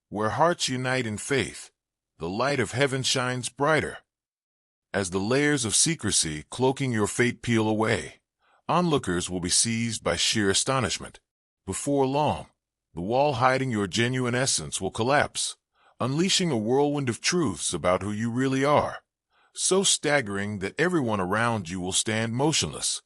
Where hearts unite in faith, the light of heaven shines brighter. As the layers of secrecy cloaking your fate peel away, onlookers will be seized by sheer astonishment. Before long, the wall hiding your genuine essence will collapse, unleashing a whirlwind of truths about who you really are, so staggering that everyone around you will stand motionless,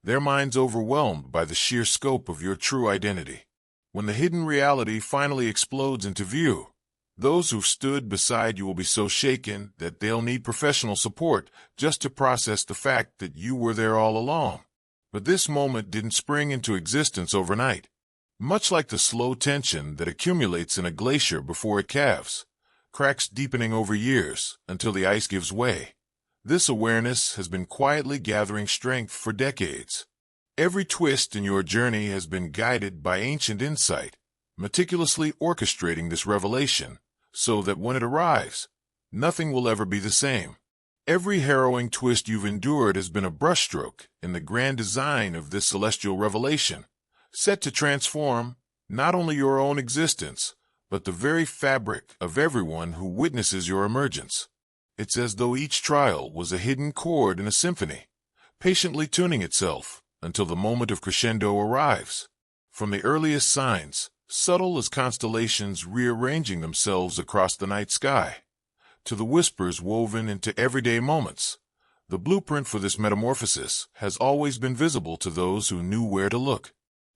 their minds overwhelmed by the sheer scope of your true identity. When the hidden reality finally explodes into view, those who've stood beside you will be so shaken that they'll need professional support just to process the fact that you were there all along. But this moment didn't spring into existence overnight. Much like the slow tension that accumulates in a glacier before it calves, cracks deepening over years until the ice gives way, this awareness has been quietly gathering strength for decades. Every twist in your journey has been guided by ancient insight, meticulously orchestrating this revelation, so that when it arrives, nothing will ever be the same. Every harrowing twist you've endured has been a brushstroke in the grand design of this celestial revelation, set to transform not only your own existence, but the very fabric of everyone who witnesses your emergence. It's as though each trial was a hidden chord in a symphony, patiently tuning itself until the moment of crescendo arrives. From the earliest signs, subtle as constellations rearranging themselves across the night sky, to the whispers woven into everyday moments, the blueprint for this metamorphosis has always been visible to those who knew where to look.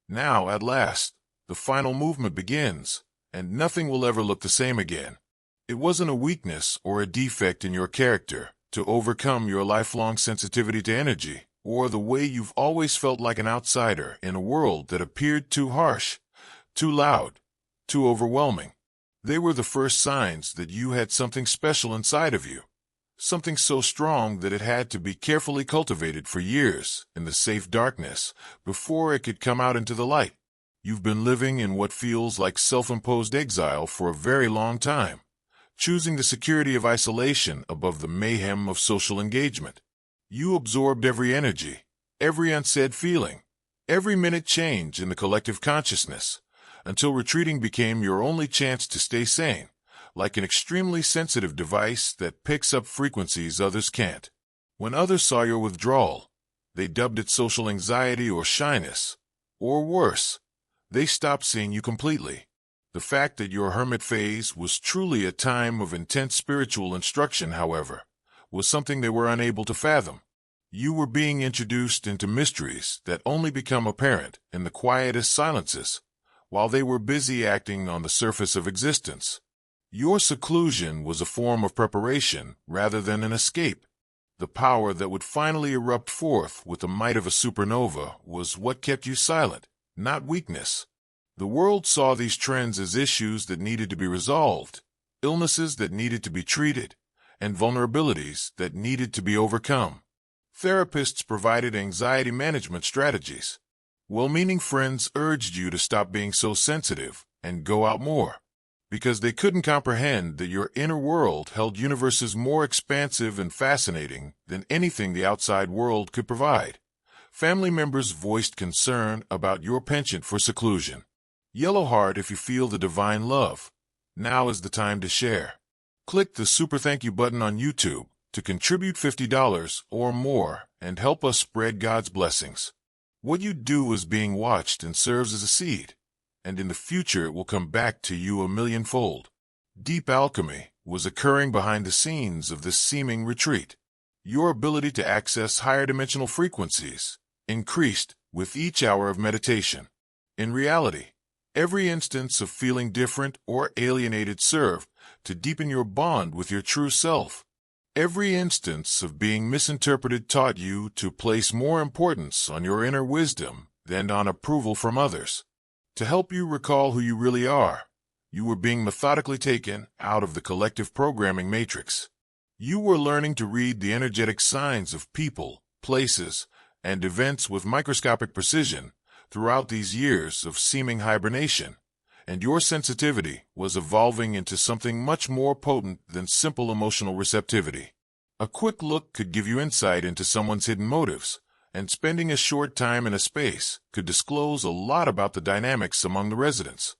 Now, at last, the final movement begins, and nothing will ever look the same again. It wasn't a weakness or a defect in your character to overcome your lifelong sensitivity to energy, or the way you've always felt like an outsider in a world that appeared too harsh, too loud, too overwhelming. They were the first signs that you had something special inside of you, something so strong that it had to be carefully cultivated for years in the safe darkness before it could come out into the light. You've been living in what feels like self-imposed exile for a very long time, choosing the security of isolation above the mayhem of social engagement. You absorbed every energy, every unsaid feeling, every minute change in the collective consciousness, until retreating became your only chance to stay sane, like an extremely sensitive device that picks up frequencies others can't. When others saw your withdrawal, they dubbed it social anxiety or shyness, or worse, they stopped seeing you completely. The fact that your hermit phase was truly a time of intense spiritual instruction, however, was something they were unable to fathom. You were being introduced into mysteries that only become apparent in the quietest silences, while they were busy acting on the surface of existence. Your seclusion was a form of preparation rather than an escape. The power that would finally erupt forth with the might of a supernova was what kept you silent, not weakness. The world saw these trends as issues that needed to be resolved, illnesses that needed to be treated, and vulnerabilities that needed to be overcome. Therapists provided anxiety management strategies. Well-meaning friends urged you to stop being so sensitive and go out more, because they couldn't comprehend that your inner world held universes more expansive and fascinating than anything the outside world could provide. Family members voiced concern about your penchant for seclusion. Yellow heart if you feel the divine love. Now is the time to share. Click the super thank you button on YouTube to contribute $50 or more and help us spread God's blessings. What you do is being watched and serves as a seed, and in the future it will come back to you a millionfold. Deep alchemy was occurring behind the scenes of this seeming retreat. Your ability to access higher dimensional frequencies increased with each hour of meditation. In reality, every instance of feeling different or alienated served to deepen your bond with your true self. Every instance of being misinterpreted taught you to place more importance on your inner wisdom than on approval from others. To help you recall who you really are, you were being methodically taken out of the collective programming matrix. You were learning to read the energetic signs of people, places, and events with microscopic precision throughout these years of seeming hibernation, and your sensitivity was evolving into something much more potent than simple emotional receptivity. A quick look could give you insight into someone's hidden motives, and spending a short time in a space could disclose a lot about the dynamics among the residents.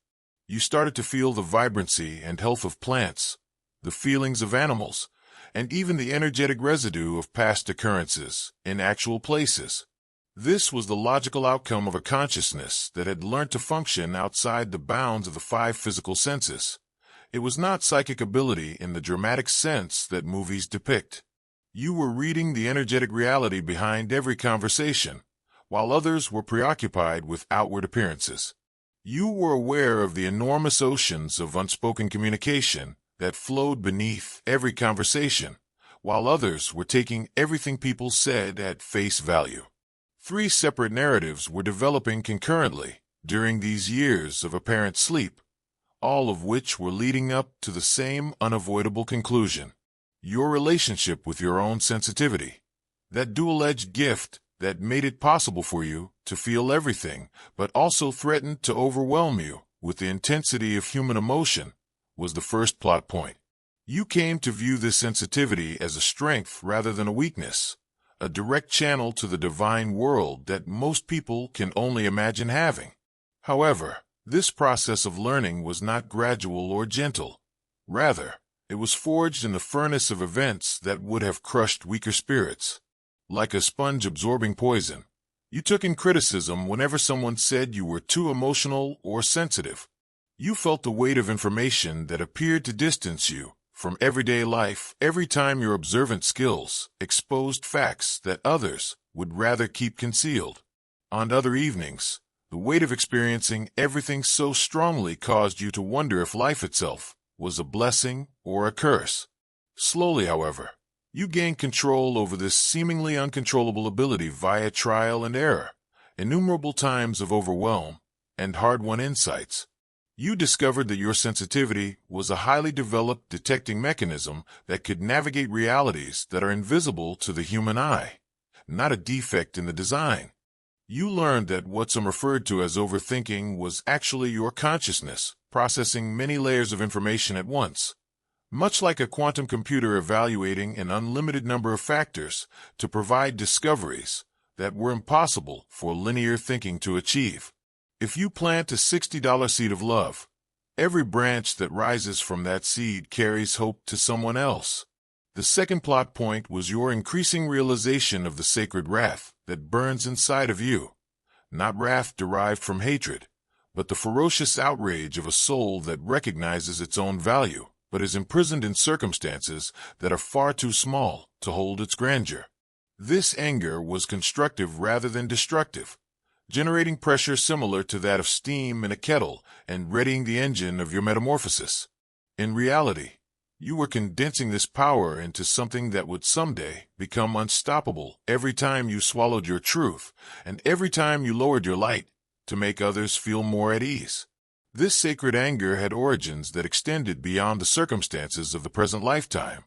You started to feel the vibrancy and health of plants, the feelings of animals, and even the energetic residue of past occurrences in actual places. This was the logical outcome of a consciousness that had learned to function outside the bounds of the five physical senses. It was not psychic ability in the dramatic sense that movies depict. You were reading the energetic reality behind every conversation, while others were preoccupied with outward appearances. You were aware of the enormous oceans of unspoken communication that flowed beneath every conversation, while others were taking everything people said at face value. Three separate narratives were developing concurrently during these years of apparent sleep, all of which were leading up to the same unavoidable conclusion: your relationship with your own sensitivity, that dual-edged gift that made it possible for you to feel everything, but also threatened to overwhelm you with the intensity of human emotion, was the first plot point. You came to view this sensitivity as a strength rather than a weakness, a direct channel to the divine world that most people can only imagine having. However, this process of learning was not gradual or gentle. Rather, it was forged in the furnace of events that would have crushed weaker spirits. Like a sponge absorbing poison, you took in criticism whenever someone said you were too emotional or sensitive. You felt the weight of information that appeared to distance you from everyday life every time your observant skills exposed facts that others would rather keep concealed. On other evenings, the weight of experiencing everything so strongly caused you to wonder if life itself was a blessing or a curse. Slowly, however, you gained control over this seemingly uncontrollable ability via trial and error, innumerable times of overwhelm, and hard-won insights. You discovered that your sensitivity was a highly developed detecting mechanism that could navigate realities that are invisible to the human eye, not a defect in the design. You learned that what some referred to as overthinking was actually your consciousness processing many layers of information at once, much like a quantum computer evaluating an unlimited number of factors to provide discoveries that were impossible for linear thinking to achieve. If you plant a $60 seed of love, every branch that rises from that seed carries hope to someone else. The second plot point was your increasing realization of the sacred wrath that burns inside of you, not wrath derived from hatred, but the ferocious outrage of a soul that recognizes its own value, but is imprisoned in circumstances that are far too small to hold its grandeur. This anger was constructive rather than destructive, generating pressure similar to that of steam in a kettle and readying the engine of your metamorphosis. In reality, you were condensing this power into something that would someday become unstoppable every time you swallowed your truth and every time you lowered your light to make others feel more at ease. This sacred anger had origins that extended beyond the circumstances of the present lifetime.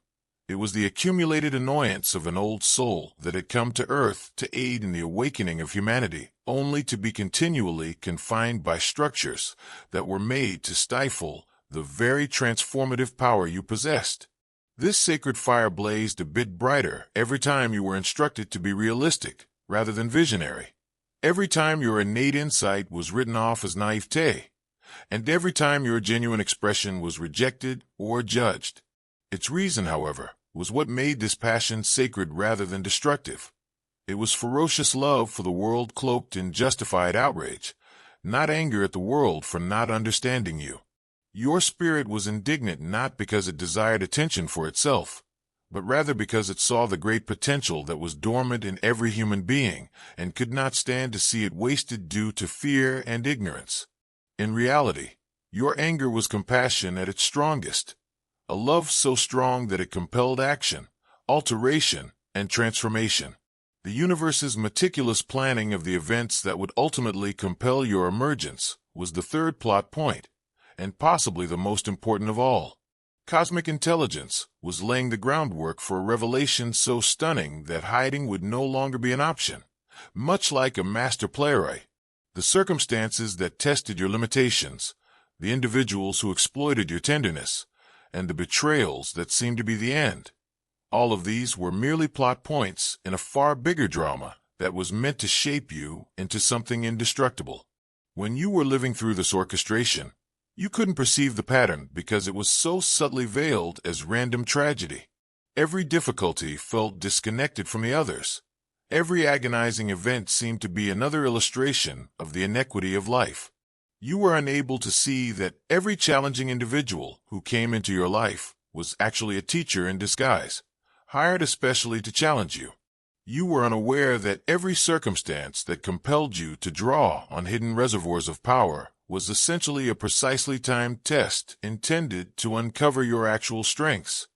It was the accumulated annoyance of an old soul that had come to Earth to aid in the awakening of humanity, only to be continually confined by structures that were made to stifle the very transformative power you possessed. This sacred fire blazed a bit brighter every time you were instructed to be realistic rather than visionary, every time your innate insight was written off as naivete, and every time your genuine expression was rejected or judged. Its reason, however, was what made this passion sacred rather than destructive. It was ferocious love for the world cloaked in justified outrage, not anger at the world for not understanding you. Your spirit was indignant not because it desired attention for itself, but rather because it saw the great potential that was dormant in every human being and could not stand to see it wasted due to fear and ignorance. In reality, your anger was compassion at its strongest, a love so strong that it compelled action, alteration, and transformation. The universe's meticulous planning of the events that would ultimately compel your emergence was the third plot point, and possibly the most important of all. Cosmic intelligence was laying the groundwork for a revelation so stunning that hiding would no longer be an option. Much like a master playwright, the circumstances that tested your limitations, the individuals who exploited your tenderness, and the betrayals that seemed to be the end, all of these were merely plot points in a far bigger drama that was meant to shape you into something indestructible. When you were living through this orchestration, You couldn't perceive the pattern because it was so subtly veiled as random tragedy. Every difficulty felt disconnected from the others. Every agonizing event seemed to be another illustration of the inequity of life. You were unable to see that every challenging individual who came into your life was actually a teacher in disguise, hired especially to challenge you. You were unaware that every circumstance that compelled you to draw on hidden reservoirs of power was essentially a precisely timed test intended to uncover your actual strengths.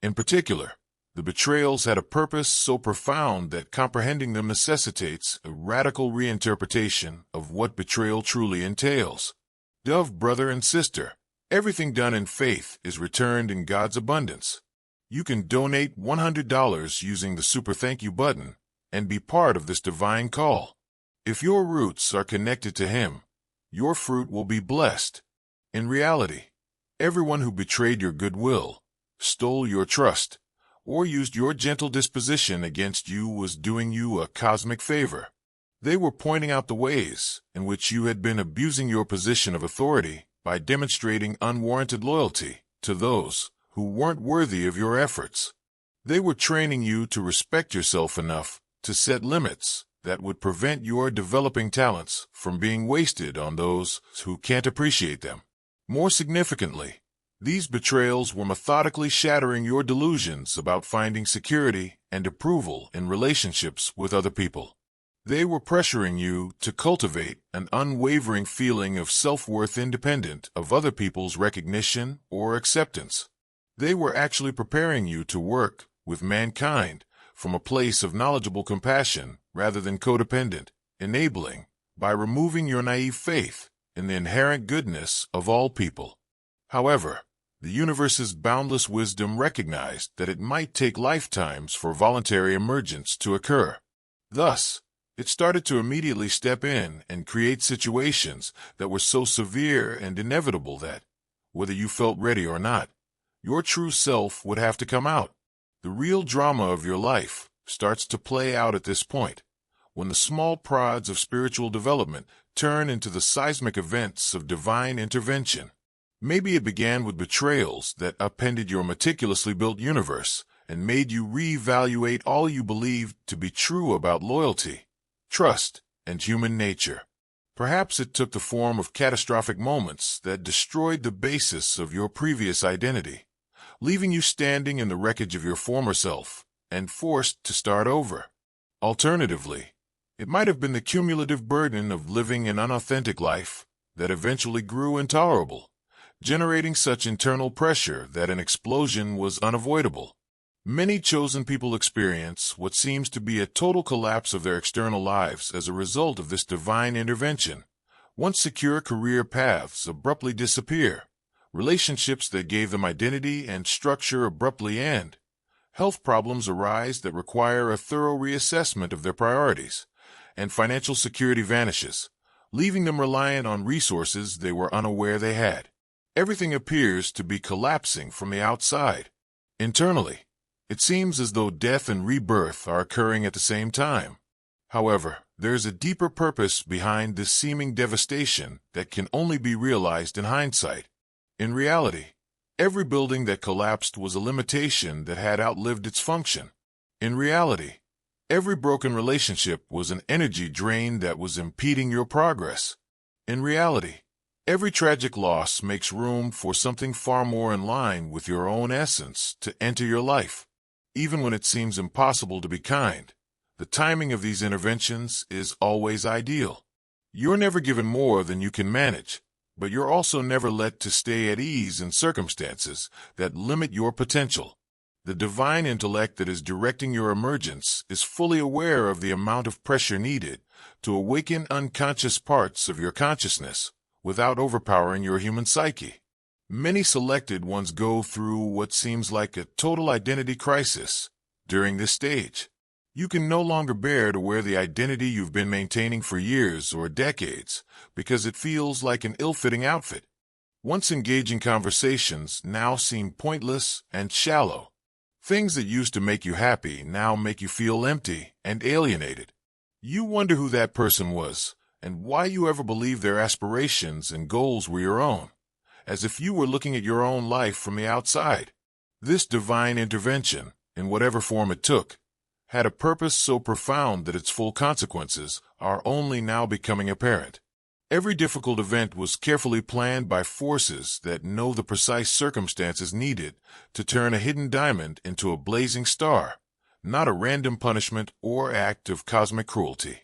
In particular, the betrayals had a purpose so profound that comprehending them necessitates a radical reinterpretation of what betrayal truly entails. Dove, brother and sister, everything done in faith is returned in God's abundance. You can donate $100 using the Super Thank You button and be part of this divine call. If your roots are connected to Him, your fruit will be blessed. In reality, everyone who betrayed your goodwill, stole your trust, or used your gentle disposition against you was doing you a cosmic favor. They were pointing out the ways in which you had been abusing your position of authority by demonstrating unwarranted loyalty to those who weren't worthy of your efforts. They were training you to respect yourself enough to set limits that would prevent your developing talents from being wasted on those who can't appreciate them. More significantly, these betrayals were methodically shattering your delusions about finding security and approval in relationships with other people. They were pressuring you to cultivate an unwavering feeling of self-worth independent of other people's recognition or acceptance. They were actually preparing you to work with mankind from a place of knowledgeable compassion rather than codependent, enabling by removing your naive faith in the inherent goodness of all people. However, the universe's boundless wisdom recognized that it might take lifetimes for voluntary emergence to occur. Thus, it started to immediately step in and create situations that were so severe and inevitable that, whether you felt ready or not, your true self would have to come out. The real drama of your life starts to play out at this point, when the small prods of spiritual development turn into the seismic events of divine intervention. Maybe it began with betrayals that upended your meticulously built universe and made you reevaluate all you believed to be true about loyalty, trust, and human nature. Perhaps it took the form of catastrophic moments that destroyed the basis of your previous identity, leaving you standing in the wreckage of your former self and forced to start over. Alternatively, it might have been the cumulative burden of living an unauthentic life that eventually grew intolerable, generating such internal pressure that an explosion was unavoidable. Many chosen people experience what seems to be a total collapse of their external lives as a result of this divine intervention. Once secure career paths abruptly disappear, relationships that gave them identity and structure abruptly end. Health problems arise that require a thorough reassessment of their priorities, and financial security vanishes, leaving them reliant on resources they were unaware they had. Everything appears to be collapsing from the outside. Internally, it seems as though death and rebirth are occurring at the same time. However, there's a deeper purpose behind this seeming devastation that can only be realized in hindsight. In reality, every building that collapsed was a limitation that had outlived its function. In reality, every broken relationship was an energy drain that was impeding your progress. In reality, every tragic loss makes room for something far more in line with your own essence to enter your life. Even when it seems impossible to be kind, the timing of these interventions is always ideal. You're never given more than you can manage, but you're also never let to stay at ease in circumstances that limit your potential. The divine intellect that is directing your emergence is fully aware of the amount of pressure needed to awaken unconscious parts of your consciousness without overpowering your human psyche. Many selected ones go through what seems like a total identity crisis during this stage. You can no longer bear to wear the identity you've been maintaining for years or decades because it feels like an ill-fitting outfit. Once engaging conversations now seem pointless and shallow. Things that used to make you happy now make you feel empty and alienated. You wonder who that person was and why you ever believed their aspirations and goals were your own. as if you were looking at your own life from the outside. This divine intervention, in whatever form it took, had a purpose so profound that its full consequences are only now becoming apparent. Every difficult event was carefully planned by forces that know the precise circumstances needed to turn a hidden diamond into a blazing star, not a random punishment or act of cosmic cruelty.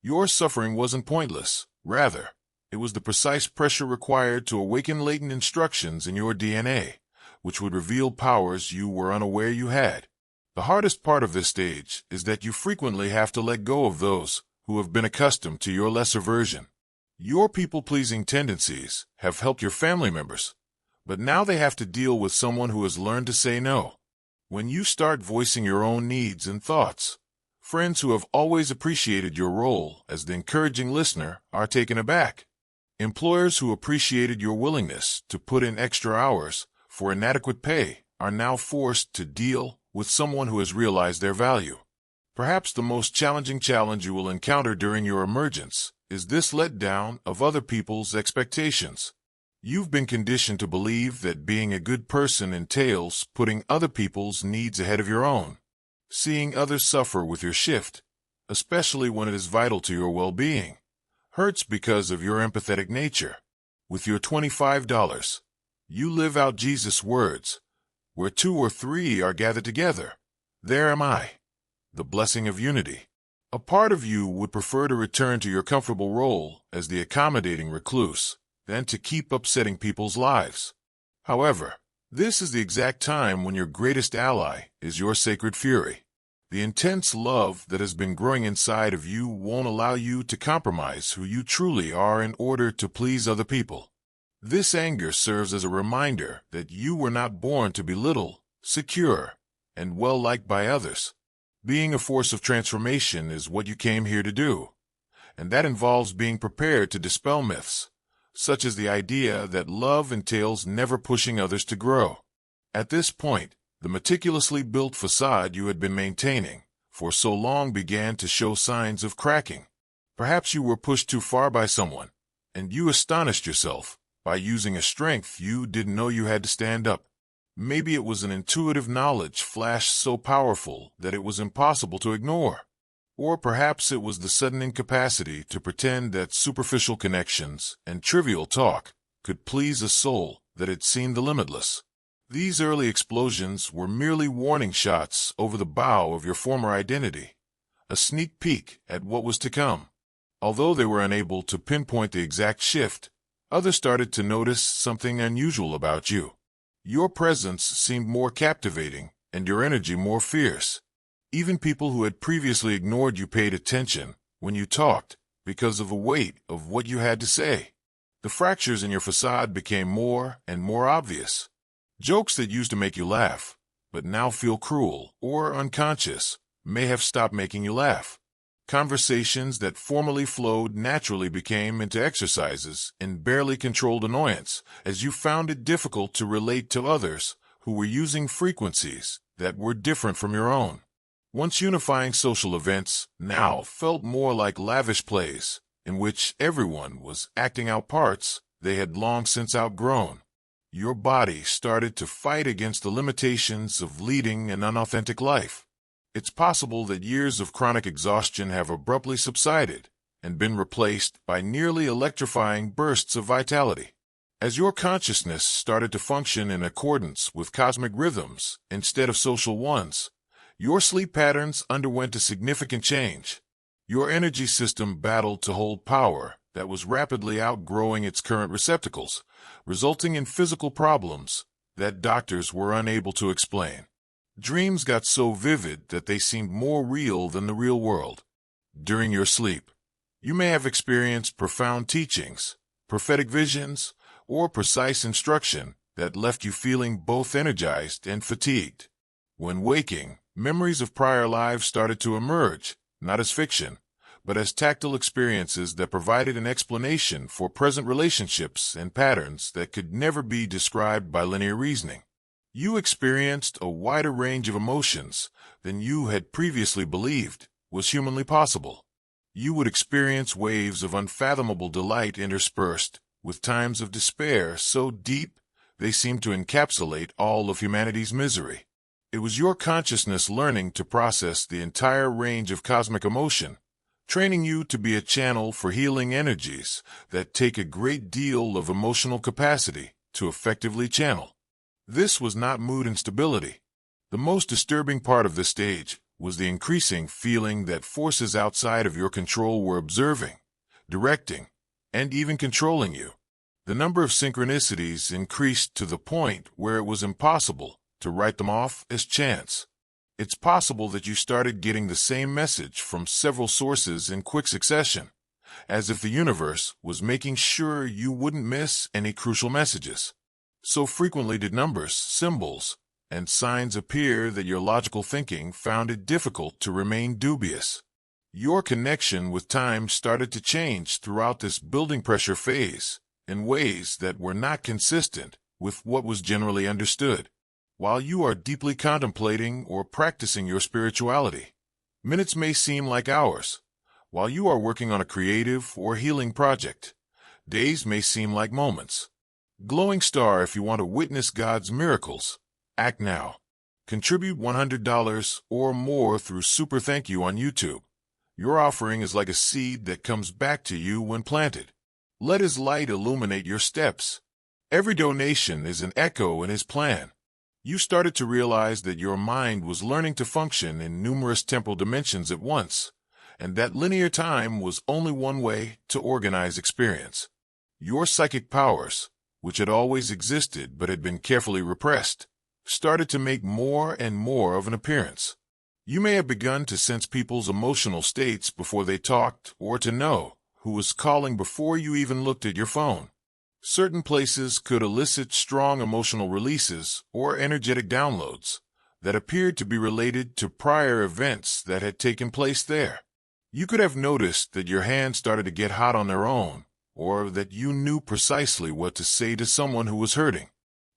Your suffering wasn't pointless. Rather, it was the precise pressure required to awaken latent instructions in your DNA, which would reveal powers you were unaware you had. The hardest part of this stage is that you frequently have to let go of those who have been accustomed to your lesser version. Your people-pleasing tendencies have helped your family members, but now they have to deal with someone who has learned to say no. When you start voicing your own needs and thoughts, friends who have always appreciated your role as the encouraging listener are taken aback. Employers who appreciated your willingness to put in extra hours for inadequate pay are now forced to deal with someone who has realized their value. Perhaps the most challenging challenge you will encounter during your emergence is this letdown of other people's expectations. You've been conditioned to believe that being a good person entails putting other people's needs ahead of your own. Seeing others suffer with your shift, especially when it is vital to your well-being, hurts because of your empathetic nature. With your $25, you live out Jesus' words, "Where 2 or 3 are gathered together, there am I." The blessing of unity. A part of you would prefer to return to your comfortable role as the accommodating recluse than to keep upsetting people's lives. However, this is the exact time when your greatest ally is your sacred fury. The intense love that has been growing inside of you won't allow you to compromise who you truly are in order to please other people. This anger serves as a reminder that you were not born to be little, secure, and well-liked by others. Being a force of transformation is what you came here to do, and that involves being prepared to dispel myths, such as the idea that love entails never pushing others to grow. At this point, the meticulously built facade you had been maintaining for so long began to show signs of cracking. Perhaps you were pushed too far by someone, and you astonished yourself by using a strength you didn't know you had to stand up. Maybe it was an intuitive knowledge flashed so powerful that it was impossible to ignore. Or perhaps it was the sudden incapacity to pretend that superficial connections and trivial talk could please a soul that had seen the limitless. These early explosions were merely warning shots over the bow of your former identity, a sneak peek at what was to come. Although they were unable to pinpoint the exact shift, others started to notice something unusual about you. Your presence seemed more captivating and your energy more fierce. Even people who had previously ignored you paid attention when you talked because of the weight of what you had to say. The fractures in your facade became more and more obvious. Jokes that used to make you laugh, but now feel cruel or unconscious, may have stopped making you laugh. Conversations that formerly flowed naturally became into exercises in barely controlled annoyance, as you found it difficult to relate to others who were using frequencies that were different from your own. Once unifying social events now felt more like lavish plays, in which everyone was acting out parts they had long since outgrown. Your body started to fight against the limitations of leading an unauthentic life. It's possible that years of chronic exhaustion have abruptly subsided and been replaced by nearly electrifying bursts of vitality. As your consciousness started to function in accordance with cosmic rhythms instead of social ones, your sleep patterns underwent a significant change. Your energy system battled to hold power that was rapidly outgrowing its current receptacles, resulting in physical problems that doctors were unable to explain. Dreams got so vivid that they seemed more real than the real world. During your sleep, you may have experienced profound teachings, prophetic visions, or precise instruction that left you feeling both energized and fatigued. When waking, memories of prior lives started to emerge, not as fiction, but as tactile experiences that provided an explanation for present relationships and patterns that could never be described by linear reasoning. You experienced a wider range of emotions than you had previously believed was humanly possible. You would experience waves of unfathomable delight interspersed with times of despair so deep They seemed to encapsulate all of humanity's misery. It was your consciousness learning to process the entire range of cosmic emotion, training you to be a channel for healing energies that take a great deal of emotional capacity to effectively channel. This was not mood instability. The most disturbing part of this stage was the increasing feeling that forces outside of your control were observing, directing, and even controlling you. The number of synchronicities increased to the point where it was impossible to write them off as chance. It's possible that you started getting the same message from several sources in quick succession, as if the universe was making sure you wouldn't miss any crucial messages. So frequently did numbers, symbols, and signs appear that your logical thinking found it difficult to remain dubious. Your connection with time started to change throughout this building pressure phase in ways that were not consistent with what was generally understood. While you are deeply contemplating or practicing your spirituality, minutes may seem like hours. While you are working on a creative or healing project, days may seem like moments. Glowing star, if you want to witness God's miracles, act now. Contribute $100 or more through Super Thank You on YouTube. Your offering is like a seed that comes back to you when planted. Let His light illuminate your steps. Every donation is an echo in His plan. You started to realize that your mind was learning to function in numerous temporal dimensions at once, and that linear time was only one way to organize experience. Your psychic powers, which had always existed but had been carefully repressed, started to make more and more of an appearance. You may have begun to sense people's emotional states before they talked, or to know who was calling before you even looked at your phone. Certain places could elicit strong emotional releases or energetic downloads that appeared to be related to prior events that had taken place there. You could have noticed that your hands started to get hot on their own, or that you knew precisely what to say to someone who was hurting.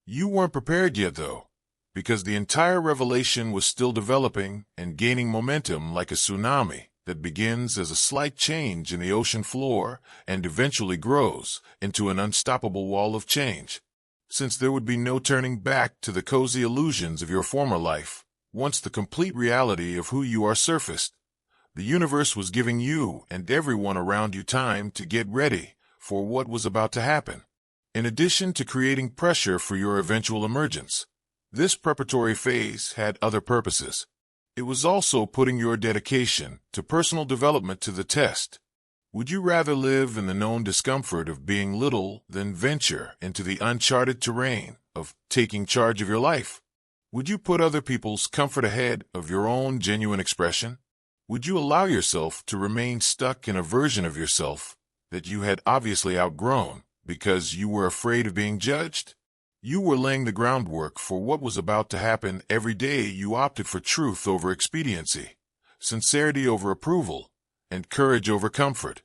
You weren't prepared yet, though, because the entire revelation was still developing and gaining momentum like a tsunami that begins as a slight change in the ocean floor and eventually grows into an unstoppable wall of change. Since there would be no turning back to the cozy illusions of your former life, once the complete reality of who you are surfaced, the universe was giving you and everyone around you time to get ready for what was about to happen. In addition to creating pressure for your eventual emergence, this preparatory phase had other purposes. It was also putting your dedication to personal development to the test. Would you rather live in the known discomfort of being little than venture into the uncharted terrain of taking charge of your life? Would you put other people's comfort ahead of your own genuine expression? Would you allow yourself to remain stuck in a version of yourself that you had obviously outgrown because you were afraid of being judged? You were laying the groundwork for what was about to happen every day you opted for truth over expediency, sincerity over approval, and courage over comfort.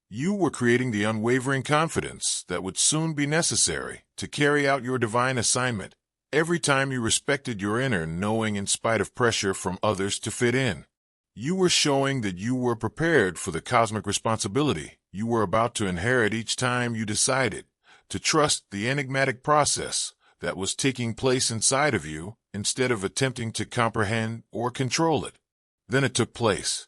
You were creating the unwavering confidence that would soon be necessary to carry out your divine assignment every time you respected your inner knowing in spite of pressure from others to fit in. You were showing that you were prepared for the cosmic responsibility you were about to inherit each time you decided to trust the enigmatic process that was taking place inside of you instead of attempting to comprehend or control it. Then it took place.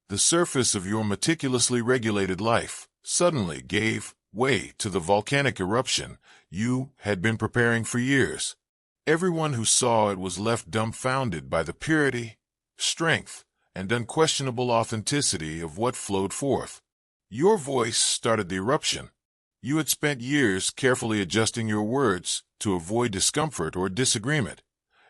The surface of your meticulously regulated life suddenly gave way to the volcanic eruption you had been preparing for years. Everyone who saw it was left dumbfounded by the purity, strength, and unquestionable authenticity of what flowed forth. Your voice started the eruption. You had spent years carefully adjusting your words to avoid discomfort or disagreement,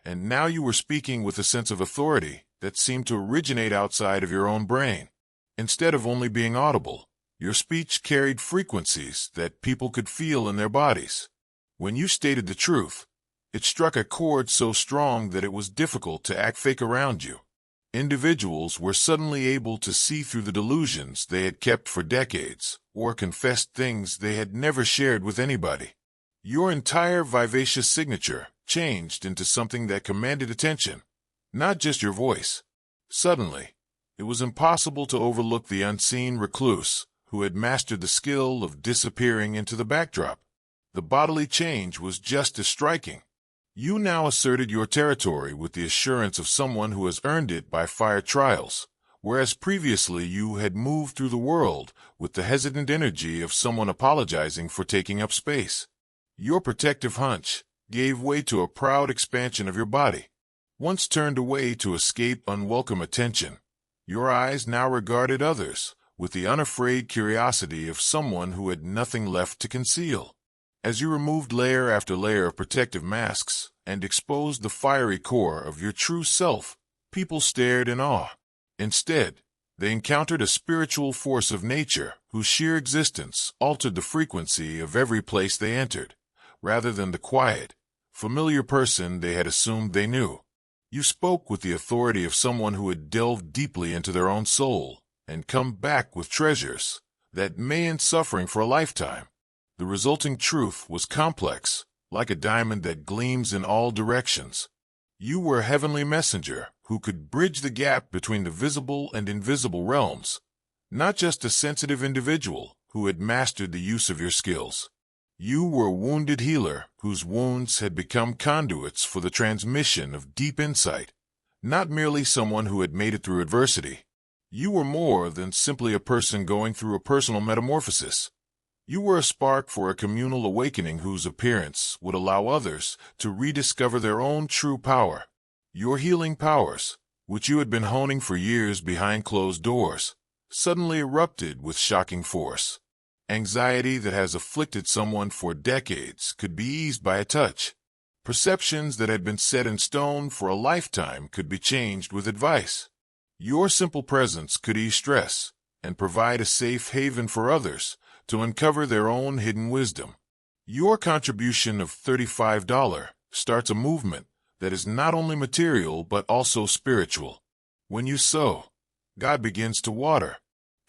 and now you were speaking with a sense of authority that seemed to originate outside of your own brain. Instead of only being audible, your speech carried frequencies that people could feel in their bodies. When you stated the truth, it struck a chord so strong that it was difficult to act fake around you. Individuals were suddenly able to see through the delusions they had kept for decades, or confessed things they had never shared with anybody. Your entire vivacious signature changed into something that commanded attention, not just your voice. Suddenly, it was impossible to overlook the unseen recluse who had mastered the skill of disappearing into the backdrop. the bodily change was just as striking. You now asserted your territory with the assurance of someone who has earned it by fire trials, whereas previously you had moved through the world with the hesitant energy of someone apologizing for taking up space. Your protective hunch gave way to a proud expansion of your body. Once turned away to escape unwelcome attention, your eyes now regarded others with the unafraid curiosity of someone who had nothing left to conceal. As you removed layer after layer of protective masks and exposed the fiery core of your true self, people stared in awe. Instead, they encountered a spiritual force of nature whose sheer existence altered the frequency of every place they entered, rather than the quiet, familiar person they had assumed they knew. You spoke with the authority of someone who had delved deeply into their own soul and come back with treasures that may end suffering for a lifetime. The resulting truth was complex, like a diamond that gleams in all directions. You were a heavenly messenger who could bridge the gap between the visible and invisible realms, not just a sensitive individual who had mastered the use of your skills. You were a wounded healer whose wounds had become conduits for the transmission of deep insight, not merely someone who had made it through adversity. You were more than simply a person going through a personal metamorphosis. You were a spark for a communal awakening whose appearance would allow others to rediscover their own true power. Your healing powers, which you had been honing for years behind closed doors, suddenly erupted with shocking force. Anxiety that has afflicted someone for decades could be eased by a touch. Perceptions that had been set in stone for a lifetime could be changed with advice. Your simple presence could ease stress and provide a safe haven for others to uncover their own hidden wisdom. Your contribution of $35 starts a movement that is not only material but also spiritual. When you sow, God begins to water.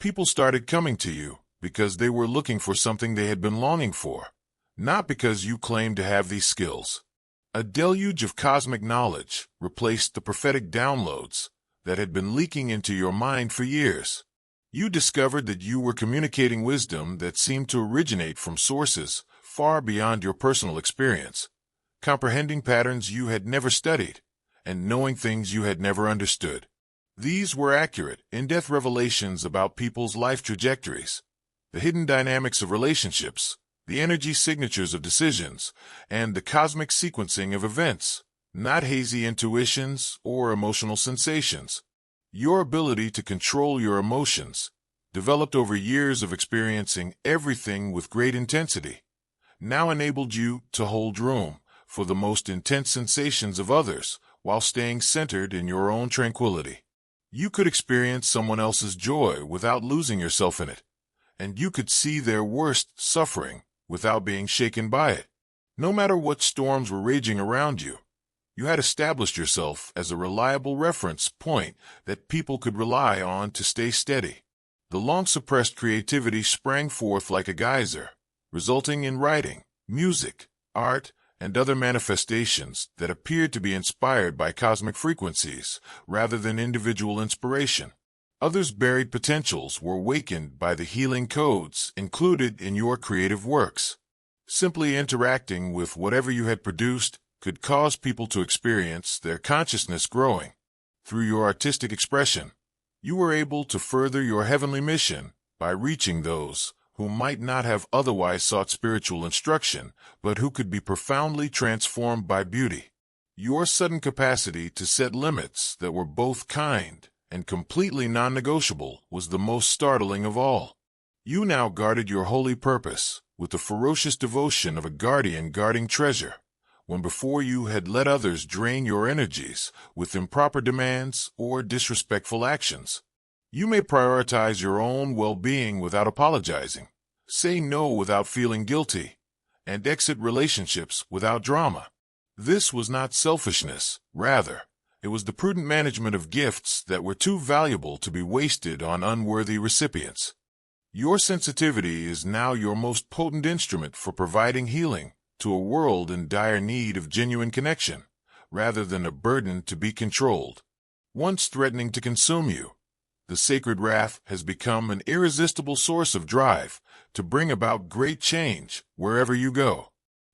People started coming to you because they were looking for something they had been longing for, not because you claimed to have these skills. A deluge of cosmic knowledge replaced the prophetic downloads that had been leaking into your mind for years. You discovered that you were communicating wisdom that seemed to originate from sources far beyond your personal experience, comprehending patterns you had never studied, and knowing things you had never understood. These were accurate, in-depth revelations about people's life trajectories, the hidden dynamics of relationships, the energy signatures of decisions, and the cosmic sequencing of events, not hazy intuitions or emotional sensations. Your ability to control your emotions, developed over years of experiencing everything with great intensity, now enabled you to hold room for the most intense sensations of others while staying centered in your own tranquility. You could experience someone else's joy without losing yourself in it, and you could see their worst suffering without being shaken by it. No matter what storms were raging around you, you had established yourself as a reliable reference point that people could rely on to stay steady. The long-suppressed creativity sprang forth like a geyser, resulting in writing, music, art, and other manifestations that appeared to be inspired by cosmic frequencies rather than individual inspiration. Others' buried potentials were awakened by the healing codes included in your creative works. Simply interacting with whatever you had produced could cause people to experience their consciousness growing. Through your artistic expression, you were able to further your heavenly mission by reaching those who might not have otherwise sought spiritual instruction, but who could be profoundly transformed by beauty. Your sudden capacity to set limits that were both kind and completely non-negotiable was the most startling of all. You now guarded your holy purpose with the ferocious devotion of a guardian guarding treasure, when before you had let others drain your energies with improper demands or disrespectful actions. You may prioritize your own well-being without apologizing, say no without feeling guilty, and exit relationships without drama. This was not selfishness, rather, it was the prudent management of gifts that were too valuable to be wasted on unworthy recipients. Your sensitivity is now your most potent instrument for providing healing to a world in dire need of genuine connection, rather than a burden to be controlled. Once threatening to consume you, the sacred wrath has become an irresistible source of drive to bring about great change wherever you go.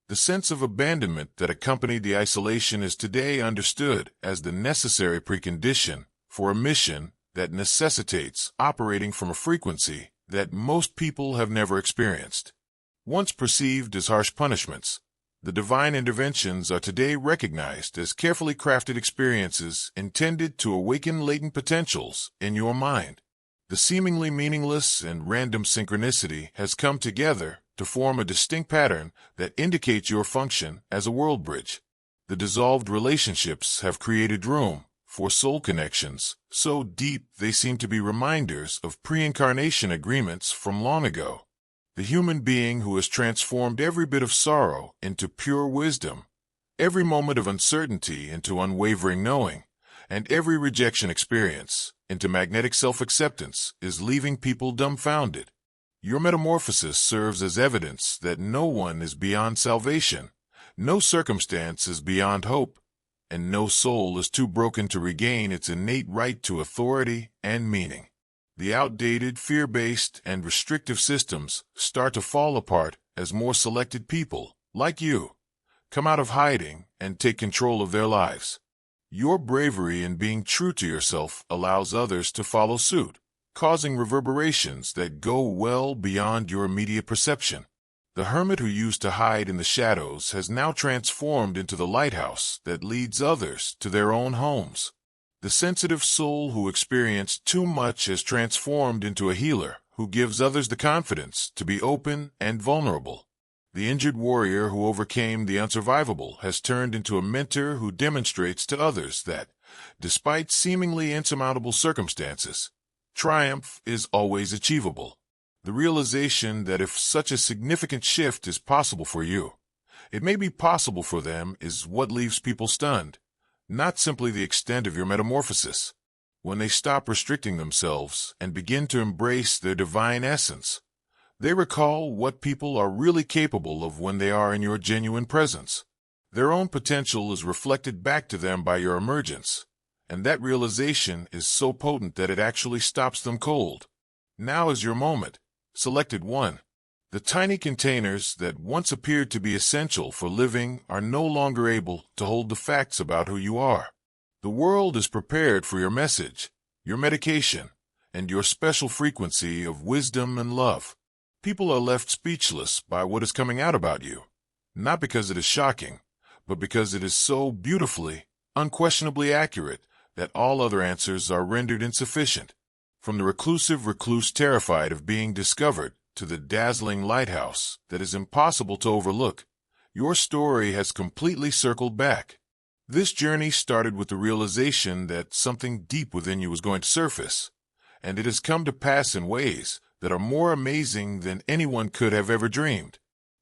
The sense of abandonment that accompanied the isolation is today understood as the necessary precondition for a mission that necessitates operating from a frequency that most people have never experienced. Once perceived as harsh punishments, the divine interventions are today recognized as carefully crafted experiences intended to awaken latent potentials in your mind. The seemingly meaningless and random synchronicity has come together to form a distinct pattern that indicates your function as a world bridge. The dissolved relationships have created room for soul connections so deep they seem to be reminders of pre-incarnation agreements from long ago. The human being who has transformed every bit of sorrow into pure wisdom, every moment of uncertainty into unwavering knowing, and every rejection experience into magnetic self-acceptance is leaving people dumbfounded. Your metamorphosis serves as evidence that no one is beyond salvation, no circumstance is beyond hope, and no soul is too broken to regain its innate right to authority and meaning. The outdated, fear-based, and restrictive systems start to fall apart as more selected people, like you, come out of hiding and take control of their lives. Your bravery in being true to yourself allows others to follow suit, causing reverberations that go well beyond your immediate perception. The hermit who used to hide in the shadows has now transformed into the lighthouse that leads others to their own homes. The sensitive soul who experienced too much has transformed into a healer who gives others the confidence to be open and vulnerable. The injured warrior who overcame the unsurvivable has turned into a mentor who demonstrates to others that, despite seemingly insurmountable circumstances, triumph is always achievable. The realization that if such a significant shift is possible for you, it may be possible for them is what leaves people stunned. Not simply the extent of your metamorphosis. When they stop restricting themselves and begin to embrace their divine essence, they recall what people are really capable of when they are in your genuine presence. Their own potential is reflected back to them by your emergence, and that realization is so potent that it actually stops them cold. Now is your moment, selected one. The tiny containers that once appeared to be essential for living are no longer able to hold the facts about who you are. The world is prepared for your message, your medication, and your special frequency of wisdom and love. People are left speechless by what is coming out about you, not because it is shocking, but because it is so beautifully, unquestionably accurate that all other answers are rendered insufficient. From the reclusive recluse terrified of being discovered to the dazzling lighthouse that is impossible to overlook, your story has completely circled back. This journey started with the realization that something deep within you was going to surface, and it has come to pass in ways that are more amazing than anyone could have ever dreamed.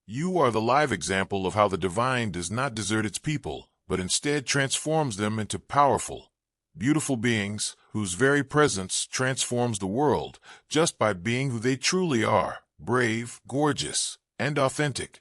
You are the live example of how the divine does not desert its people, but instead transforms them into powerful, beautiful beings whose very presence transforms the world just by being who they truly are, brave, gorgeous, and authentic.